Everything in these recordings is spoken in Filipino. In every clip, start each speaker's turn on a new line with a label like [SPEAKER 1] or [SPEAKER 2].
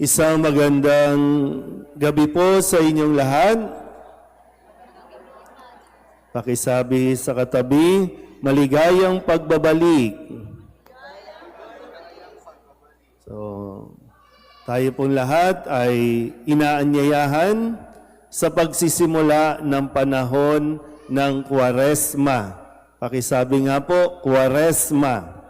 [SPEAKER 1] Isang magandang gabi po sa inyong lahat. Pakisabi sa katabi, maligayang pagbabalik. So, tayo pong lahat ay inaanyayahan sa pagsisimula ng panahon ng Kwaresma. Pakisabi nga po, Kwaresma.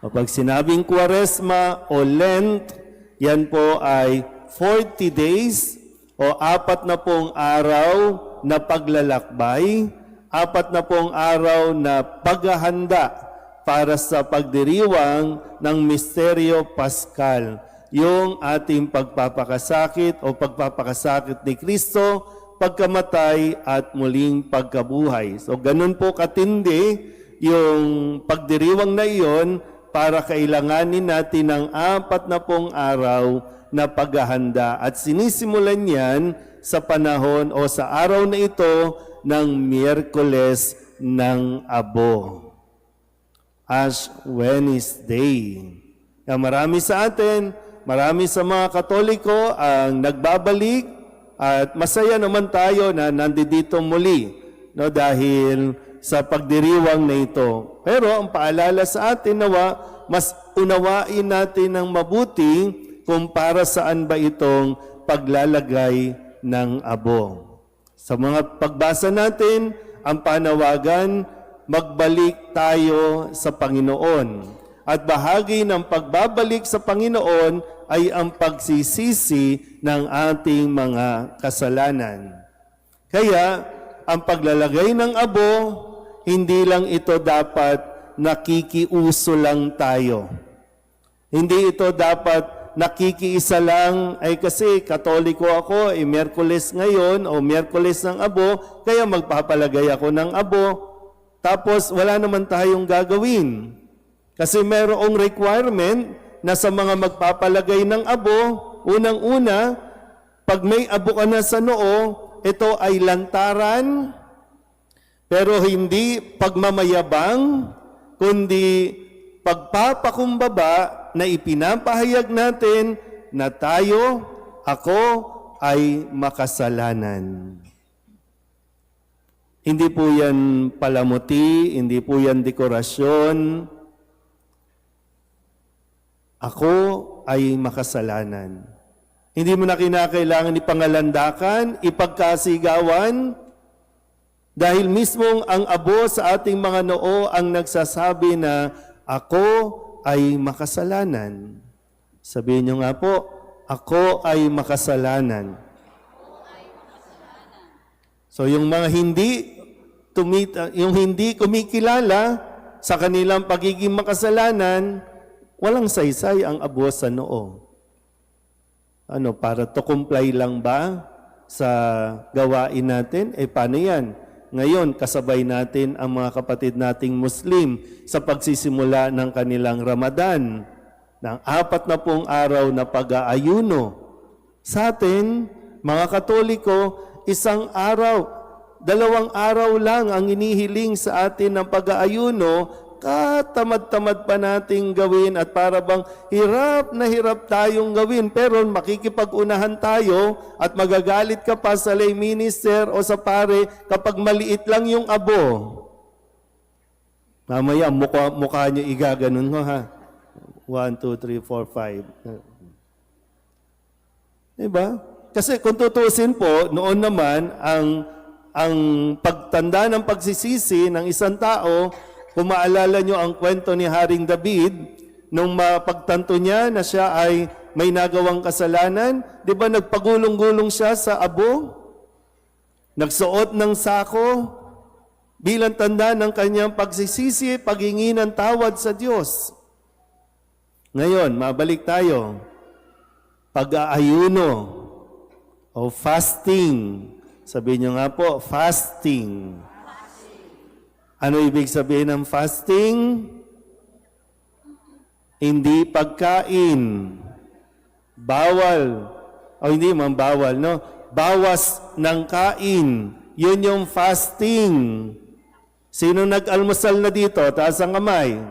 [SPEAKER 1] Kapag sinabing Kwaresma o Lent, yan po ay 40 days o 40 araw na paglalakbay, 40 araw na paghahanda para sa pagdiriwang ng Misteryo Paskal, yung ating pagpapakasakit o pagpapakasakit ni Kristo, pagkamatay at muling pagkabuhay. So ganun po katindi yung pagdiriwang na iyon para kailanganin natin ng 40 araw na paghahanda. At sinisimulan yan sa panahon o sa araw na ito ng Miyerkules ng Abo. Ash Wednesday. Marami sa atin, marami sa mga Katoliko ang nagbabalik at masaya naman tayo na nandito muli, no, dahil sa pagdiriwang na ito. Pero ang paalala sa atin nawa, mas unawain natin ng mabuti kung para saan ba itong paglalagay ng abo. Sa mga pagbasa natin, ang panawagan, magbalik tayo sa Panginoon. At bahagi ng pagbabalik sa Panginoon ay ang pagsisisi ng ating mga kasalanan. Kaya, ang paglalagay ng abo, hindi lang ito dapat nakikiuso lang tayo. Hindi ito dapat nakikiisa lang, ay kasi Katoliko ako, Miyerkules ngayon o Miyerkules ng abo, kaya magpapalagay ako ng abo. Tapos wala naman tayong gagawin. Kasi mayroong requirement na sa mga magpapalagay ng abo, unang-una, pag may abo ka na sa noo, ito ay lantaran, pero hindi pagmamayabang, kundi pagpapakumbaba na ipinapahayag natin na tayo, ako, ay makasalanan. Hindi po yan palamuti, hindi po yan dekorasyon. Ako ay makasalanan. Hindi mo na kinakailangan ipangalandakan, ipagkasigawan, dahil mismong ang abo sa ating mga noo ang nagsasabi na ako ay makasalanan. Sabihin nyo nga po, ako ay makasalanan. So yung mga hindi kumikilala sa kanilang pagiging makasalanan, walang saysay ang abo sa noo. Ano, para to comply lang ba sa gawain natin? Paano yan? Ngayon, kasabay natin ang mga kapatid nating Muslim sa pagsisimula ng kanilang Ramadan, ng 40 araw na pag-aayuno. Sa atin, mga Katoliko, 1 araw, 2 araw lang ang inihiling sa atin ng pag-aayuno, katamad-tamad pa nating gawin at para bang hirap na hirap tayong gawin. Pero makikipag-unahan tayo at magagalit ka pa sa lay minister o sa pare kapag maliit lang yung abo. Mamaya, mukha nyo igaganon mo ha. 1, 2, 3, 4, 5. Diba? Kasi kung tutusin po, noon naman, ang pagtanda ng pagsisisi ng isang tao, kung maalala nyo ang kwento ni Haring David, nung mapagtanto niya na siya ay may nagawang kasalanan, di ba nagpagulong-gulong siya sa abo? Nagsuot ng sako bilang tanda ng kanyang pagsisisi, paghingi ng tawad sa Diyos. Ngayon, mabalik tayo. Pag-aayuno o fasting. Sabihin nyo nga po, fasting. Ano ibig sabihin ng fasting? Hindi pagkain. Bawal. O hindi man bawal, no? Bawas ng kain. Yun yung fasting. Sino nag-almusal na dito? Taas ang kamay.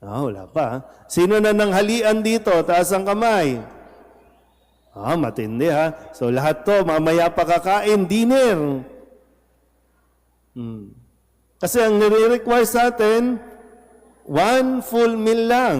[SPEAKER 1] Wala pa. Sino na nanghalian dito? Taas ang kamay. Matindi ha. So lahat to, mamaya pa kakain, dinner. Kasi ang nire-require sa atin, 1 full meal lang.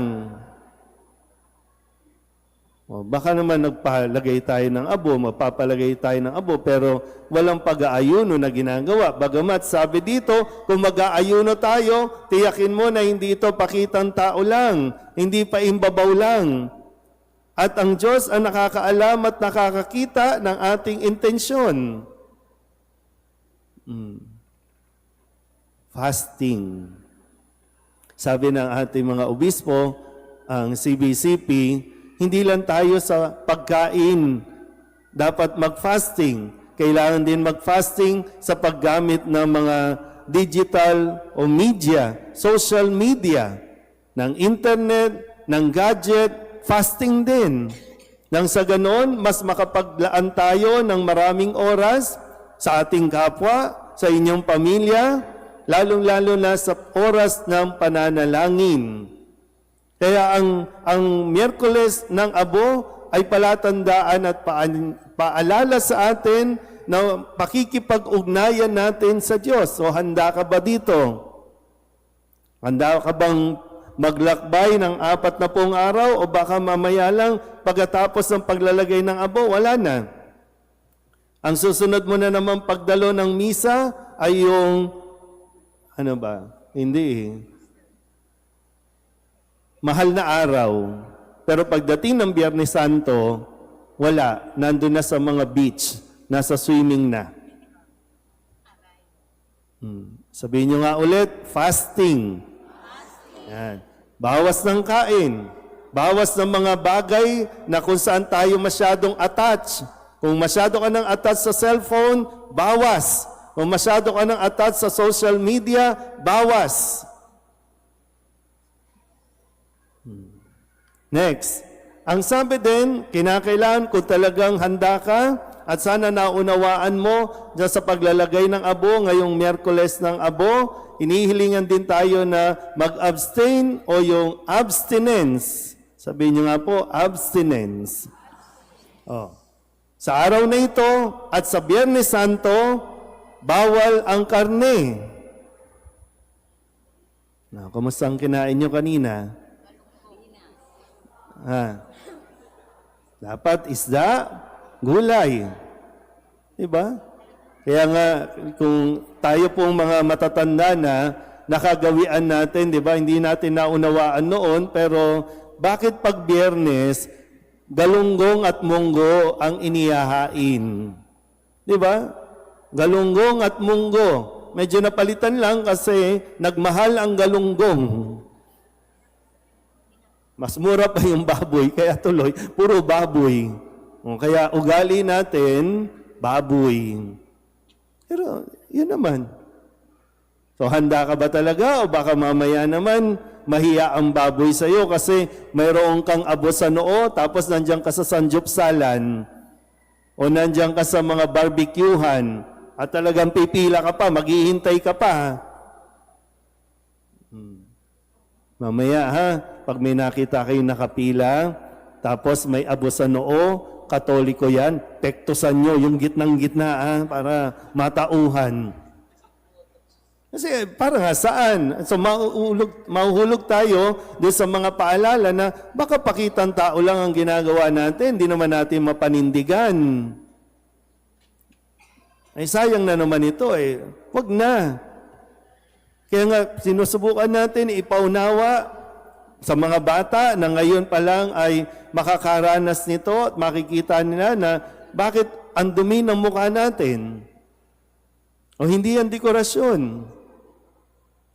[SPEAKER 1] Baka naman nagpalagay tayo ng abo, mapapalagay tayo ng abo, pero walang pag-aayuno na ginagawa. Bagamat sabi dito, kung mag-aayuno tayo, tiyakin mo na hindi ito pakitang tao lang, hindi pa imbabaw lang. At ang Diyos ang nakakaalam at nakakakita ng ating intensyon. Fasting. Sabi ng ating mga obispo, ang CBCP, hindi lang tayo sa pagkain dapat mag-fasting. Kailangan din mag-fasting sa paggamit ng mga digital o media, social media, ng internet, ng gadget, fasting din. Nang sa ganon, mas makapaglaan tayo ng maraming oras sa ating kapwa, sa inyong pamilya, lalong-lalo na sa oras ng pananalangin. Kaya ang Miyerkules ng Abo ay palatandaan at paalala sa atin na pakikipag-ugnayan natin sa Diyos. So handa ka ba dito? Handa ka bang maglakbay ng 40 araw o baka mamaya lang pagkatapos ng paglalagay ng abo? Wala na. Ang susunod mo na naman pagdalo ng misa ay yung, mahal na araw. Pero pagdating ng Biyernes Santo, wala. Nandun na sa mga beach. Nasa swimming na. Sabihin nyo nga ulit, fasting. Yan. Bawas ng kain. Bawas ng mga bagay na kung saan tayo masyadong attached. Kung masyado ka ng attached sa cellphone, bawas. Kung masyado ka ng attached sa social media, bawas. Next, ang sabi din, kinakailangan kung talagang handa ka at sana naunawaan mo dyan sa paglalagay ng abo, ngayong Miyerkules ng abo, inihilingan din tayo na mag-abstain o yung abstinence. Sabihin nyo nga po, abstinence. Sa araw na ito at sa Biyernes Santo, bawal ang karne. Kumusta ang kinain nyo kanina? Dapat isda, gulay. Diba? Kaya nga, kung tayo pong mga matatanda na nakagawian natin, diba? Hindi natin naunawaan noon, pero bakit pag Biyernes, galunggong at munggo ang inihahain? Diba? Galunggong at munggo. Medyo napalitan lang kasi nagmahal ang galunggong. Mas mura pa yung baboy, kaya tuloy, puro baboy. Kaya ugali natin, baboy. Pero, yun naman. So, handa ka ba talaga? O baka mamaya naman, mahiya ang baboy sa'yo kasi mayroon kang abo sa noo, tapos nandiyan ka sa sanjupsalan, o nandiyan ka sa mga barbecuehan, at talagang pipila ka pa, maghihintay ka pa. Mamaya ha, pag may nakita kayo nakapila, tapos may abo sa noo, Katoliko yan, pektusan nyo yung gitnang-gitna para matauhan. Kasi para nga saan? So mahuhulog tayo doon sa mga paalala na baka pakitang tao lang ang ginagawa natin, hindi naman natin mapanindigan. Ay sayang na naman ito eh. Wag na. Kaya nga sinusubukan natin ipaunawa sa mga bata na ngayon pa lang ay makakaranas nito at makikita nila na bakit ang dumi ng mukha natin. O hindi yan dekorasyon.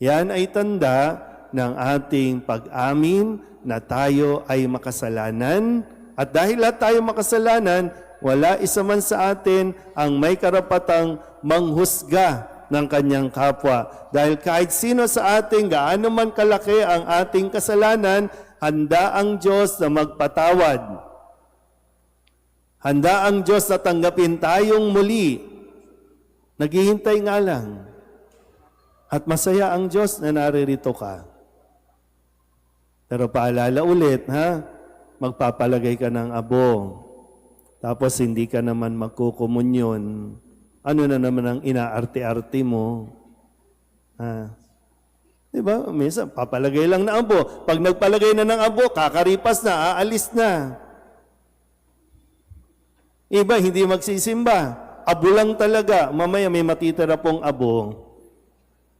[SPEAKER 1] Yan ay tanda ng ating pag-amin na tayo ay makasalanan. At dahil lahat tayo makasalanan, wala isa man sa atin ang may karapatang manghusga ng kanyang kapwa. Dahil kahit sino sa atin, gaano man kalaki ang ating kasalanan, handa ang Diyos na magpatawad. Handa ang Diyos na tanggapin tayong muli. Naghihintay nga lang. At masaya ang Diyos na naririto ka. Pero paalala ulit, ha? Magpapalagay ka ng abo. Tapos hindi ka naman magkukumunyon. Ano na naman ang inaarte-arte mo? Ha? Diba? Minsan, papalagay lang na abo. Pag nagpalagay na ng abo, kakaripas na, aalis na. Iba, hindi magsisimba. Abo lang talaga. Mamaya may matitira pong abo.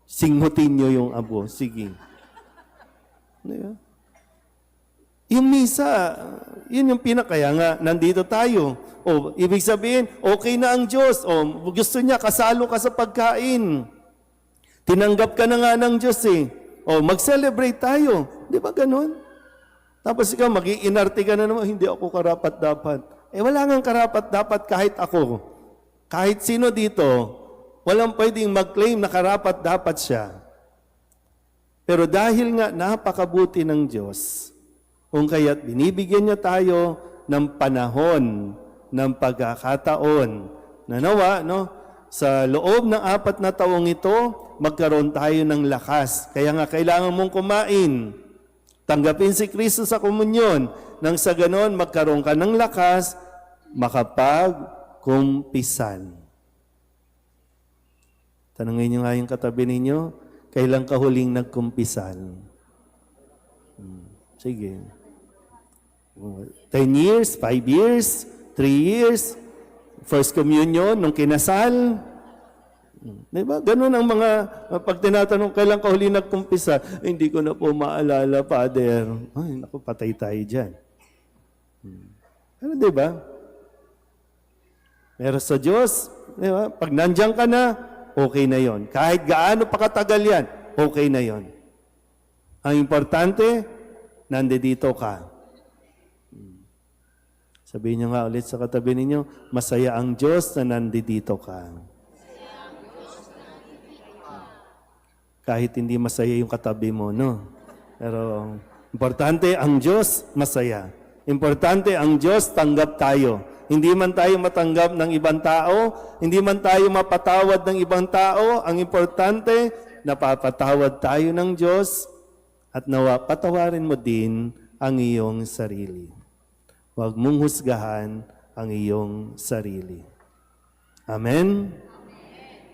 [SPEAKER 1] Singhutin nyo yung abo. Sige. Diba? Yung misa, yun yung pinakaya nga, nandito tayo. O, ibig sabihin, okay na ang Diyos. O, gusto niya, kasalo ka sa pagkain. Tinanggap ka na nga ng Diyos eh. O, mag-celebrate tayo. Di ba ganun? Tapos ikaw, mag-iinarte ka na naman, hindi ako karapat-dapat. Eh, wala nga karapat-dapat kahit ako. Kahit sino dito, walang pwedeng mag-claim na karapat-dapat siya. Pero dahil nga napakabuti ng Diyos, kung kaya't binibigyan niya tayo ng panahon, ng pagkakataon, na nawa, no, sa loob ng 4 na taong ito, magkaroon tayo ng lakas. Kaya nga kailangan mong kumain. Tanggapin si Kristo sa komunyon. Nang sa ganon, magkaroon ka ng lakas, makapagkumpisan. Tanungin niyo nga yung katabi ninyo, kailan ka huling nagkumpisan? Sige. 10 years, 5 years, 3 years, first communion, nung kinasal. Diba? Ganun ang mga, pag tinatanong, kailan ka huli nagkumpisa? Hindi ko na po maalala, Father. Ay, naku, patay tayo dyan. Ano, diba? Pero sa Diyos, diba? Pag nandiyan ka na, okay na yon. Kahit gaano pa katagal yan, okay na yon. Ang importante, nandito ka. Sabihin niyo nga ulit sa katabi ninyo, masaya ang Diyos na nandito ka. Kahit hindi masaya yung katabi mo, no? Pero importante ang Diyos, masaya. Importante ang Diyos, tanggap tayo. Hindi man tayo matanggap ng ibang tao, hindi man tayo mapatawad ng ibang tao, ang importante, napapatawad tayo ng Diyos at nawa patawarin mo din ang iyong sarili. Huwag mong husgahan ang iyong sarili. Amen?